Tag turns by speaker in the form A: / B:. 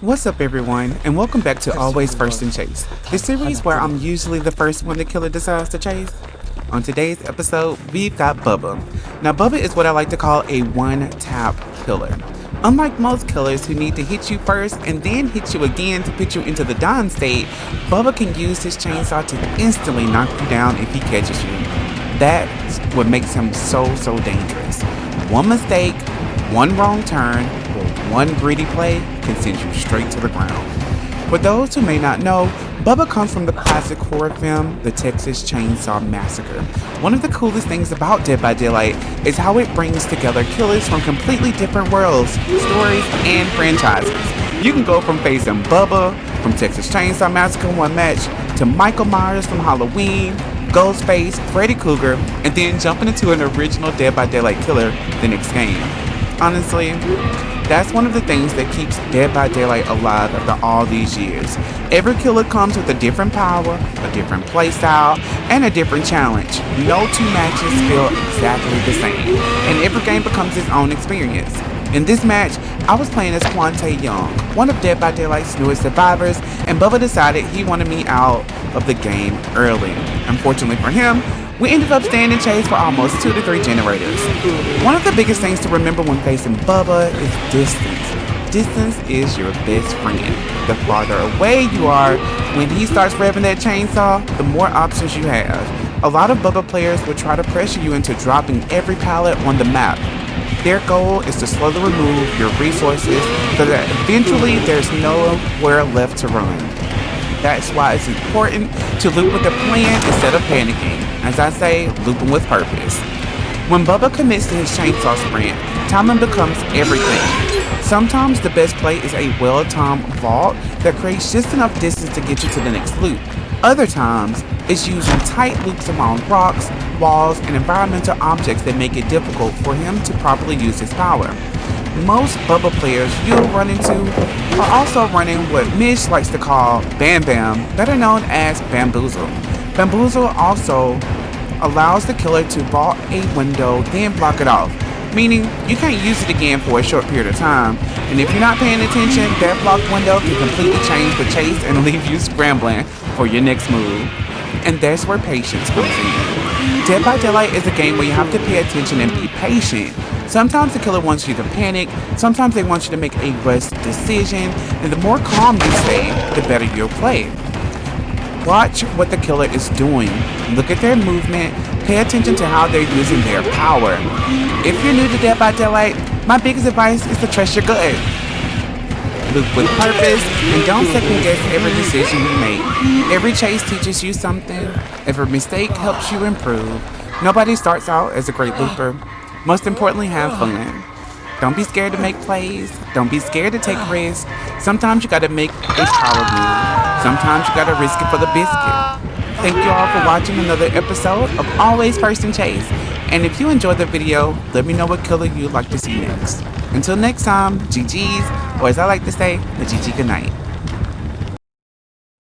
A: What's up everyone, and welcome back to Always First in Chase, the series where I'm usually the first one the killer decides to chase. On today's episode, we've got Bubba. Now Bubba is what I like to call a one-tap killer. Unlike most killers who need to hit you first and then hit you again to put you into the done state, Bubba can use his chainsaw to instantly knock you down if he catches you. That's what makes him so dangerous. One mistake, one wrong turn, or one greedy play can send you straight to the ground. For those who may not know, Bubba comes from the classic horror film, The Texas Chainsaw Massacre. One of the coolest things about Dead by Daylight is how it brings together killers from completely different worlds, stories, and franchises. You can go from facing Bubba from Texas Chainsaw Massacre in one match, to Michael Myers from Halloween, Ghostface, Freddy Krueger, and then jumping into an original Dead by Daylight killer the next game. Honestly, that's one of the things that keeps Dead by Daylight alive after all these years. Every killer comes with a different power, a different playstyle, and a different challenge. No two matches feel exactly the same, and every game becomes its own experience. In this match, I was playing as Portrayed, one of Dead by Daylight's newest survivors, and Bubba decided he wanted me out of the game early. Unfortunately for him, we ended up staying in chase for almost 2 to 3 generators. One of the biggest things to remember when facing Bubba is distance. Distance is your best friend. The farther away you are when he starts revving that chainsaw, the more options you have. A lot of Bubba players will try to pressure you into dropping every pallet on the map. Their goal is to slowly remove your resources so that eventually there's nowhere left to run. That's why it's important to loop with a plan instead of panicking. As I say, looping with purpose. When Bubba commits to his chainsaw sprint, timing becomes everything. Sometimes the best play is a well-timed vault that creates just enough distance to get you to the next loop. Other times, it's using tight loops around rocks, walls, and environmental objects that make it difficult for him to properly use his power. Most Bubba players you'll run into are also running what Mitch likes to call Bam Bam, better known as Bamboozle. Bamboozle also allows the killer to vault a window, then block it off, meaning you can't use it again for a short period of time, and if you're not paying attention, that blocked window can completely change the chase and leave you scrambling for your next move. And that's where patience comes in. Dead by Daylight is a game where you have to pay attention and be patient. Sometimes the killer wants you to panic, sometimes they want you to make a rushed decision, and the more calm you stay, the better you'll play. Watch what the killer is doing. Look at their movement. Pay attention to how they're using their power. If you're new to Dead by Daylight, my biggest advice is to trust your gut. Loop with purpose and don't second guess every decision you make. Every chase teaches you something. Every mistake helps you improve. Nobody starts out as a great looper. Most importantly, have fun. Don't be scared to make plays. Don't be scared to take risks. Sometimes you gotta make a power move. Sometimes you gotta risk it for the biscuit. Thank you all for watching another episode of Always First in Chase. And if you enjoyed the video, let me know what killer you'd like to see next. Until next time, GG's, or as I like to say, the GG goodnight.